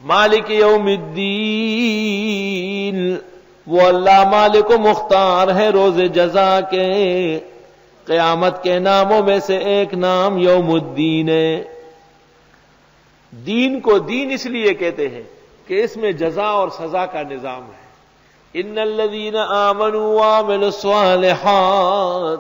مالک یوم الدین، وہ اللہ مالک و مختار ہے روز جزا کے۔ قیامت کے ناموں میں سے ایک نام یوم الدین ہے۔ دین کو دین اس لیے کہتے ہیں کہ اس میں جزا اور سزا کا نظام ہے۔ ان الذین آمنوا وعملوا الصالحات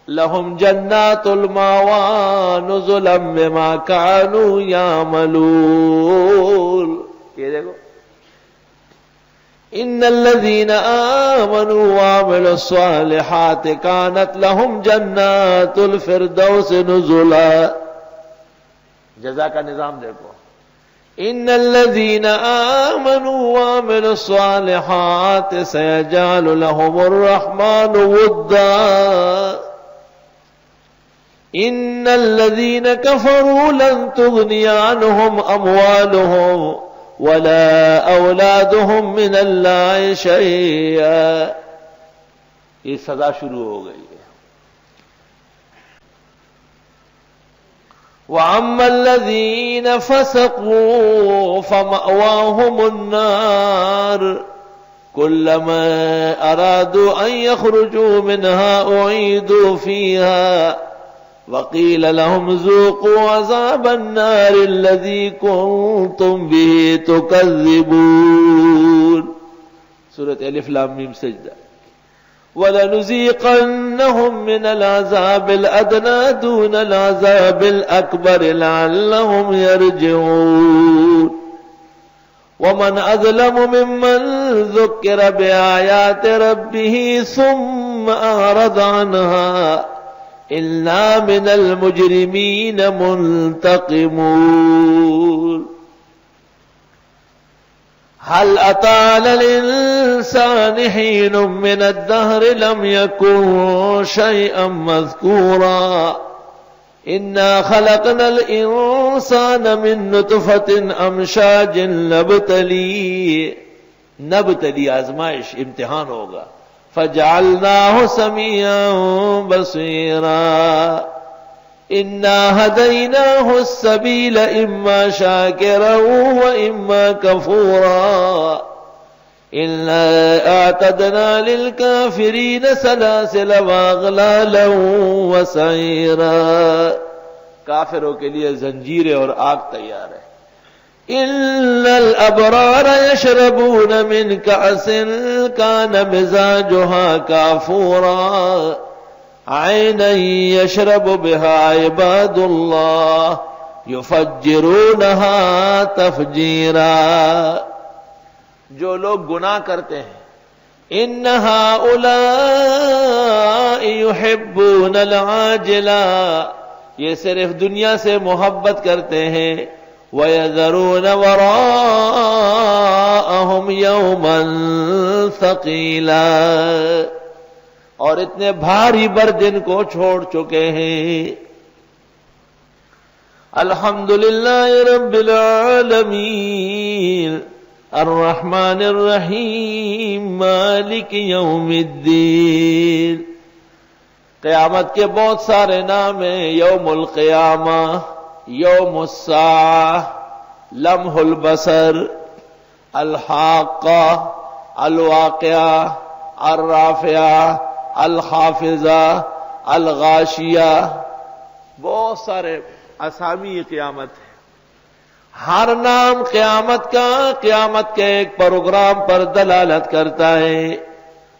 لہم جنات المأوى نزلا بما كانوا يعملون۔ یہ دیکھو، ان الذین آمنوا وعملوا الصالحات كانت لہم جنات الفردوس نزلا۔ جزا کا نظام دیکھو، ان الذین آمنوا وعملوا الصالحات سيجعل لهم الرحمن ودا ان الذین كفروا لن تغنی عنهم اموالهم ولا اولادهم من اللہ شیئا۔ یہ سزا شروع ہو گئی ہے۔ وَأَمَّا الَّذِينَ فَسَقُوا فَمَأْوَاهُمُ النَّارُ كُلَّمَا أَرَادُوا أَن يَخْرُجُوا مِنْهَا أُعِيدُوا فِيهَا وَقِيلَ لَهُمْ ذُوقُوا عَذَابَ النَّارِ الَّذِي كُنتُمْ بِهِ تُكَذِّبُونَ۔ سورۃ الف لام میم سجدہ۔ وَلَنُذِيقَنَّهُم مِّنَ الْعَذَابِ الْأَدْنَىٰ دُونَ الْعَذَابِ الْأَكْبَرِ لَعَلَّهُمْ يَرْجِعُونَ۔ وَمَنْ أَظْلَمُ مِمَّنْ ذُكِّرَ بِآيَاتِ رَبِّهِ ثُمَّ أَعْرَضَ عَنْهَا إِنَّا مِنَ الْمُجْرِمِينَ مُنْتَقِمُونَ۔ هل أتى على الإنسان حين من الدهر لم يكن شيئا مذكورا إنا خلقنا الإنسان من نطفة أمشاج نبتلی آزمائش امتحان ہوگا، فجعلناه سميعا بصيرا انا هديناه السبيل اما شاكرا واما كفورا انا اعتدنا للكافرين سلاسل واغلالا وسعيرا۔ کافروں کے لیے زنجیریں اور آگ تیار ہے۔ ان الابرار يشربون من كأس كان مزاجها كافورا عینا یشرب بها عباد اللہ یفجرونها تفجیرا۔ جو لوگ گناہ کرتے ہیں، ان هؤلاء يحبون العاجلہ، یہ صرف دنیا سے محبت کرتے ہیں، وَيَذَرُونَ وَرَاءَهُمْ يَوْمًا ثَقِيلًا، اور اتنے بھاری بردن کو چھوڑ چکے ہیں۔ الحمدللہ رب العالمین الرحمن الرحیم مالک یوم الدین۔ قیامت کے بہت سارے نام ہیں، یوم القیامہ، یوم الساعہ، لمح البصر، الحاقہ، الواقعہ، الرافعہ، الخافضہ، الغاشیہ، بہت سارے اسامی قیامت ہیں۔ ہر نام قیامت کے ایک پروگرام پر دلالت کرتا ہے۔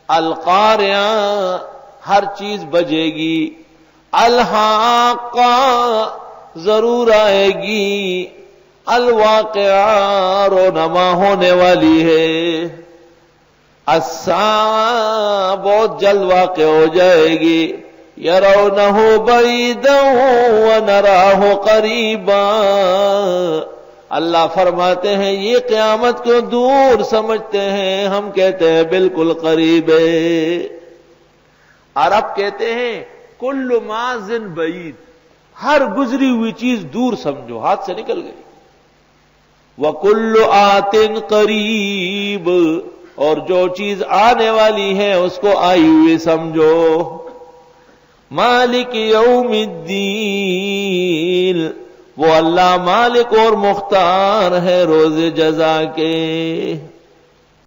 القاریہ، ہر چیز بجے گی۔ الحاقہ، ضرور آئے گی۔ الواقعہ، رونما ہونے والی ہے۔ الساعہ، بہت جلد واقع ہو جائے گی۔ یرونہ بعیدا ونراہ قریبا، اللہ فرماتے ہیں یہ قیامت کو دور سمجھتے ہیں، ہم کہتے ہیں بالکل قریب ہے۔ عرب کہتے ہیں کل ماضٍ بعید، ہر گزری ہوئی چیز دور سمجھو، ہاتھ سے نکل گئی۔ وَكُلُّ آتٍ قریب، اور جو چیز آنے والی ہے اس کو آئی ہوئی سمجھو۔ مالک یوم الدین، وہ اللہ مالک اور مختار ہے روز جزا کے۔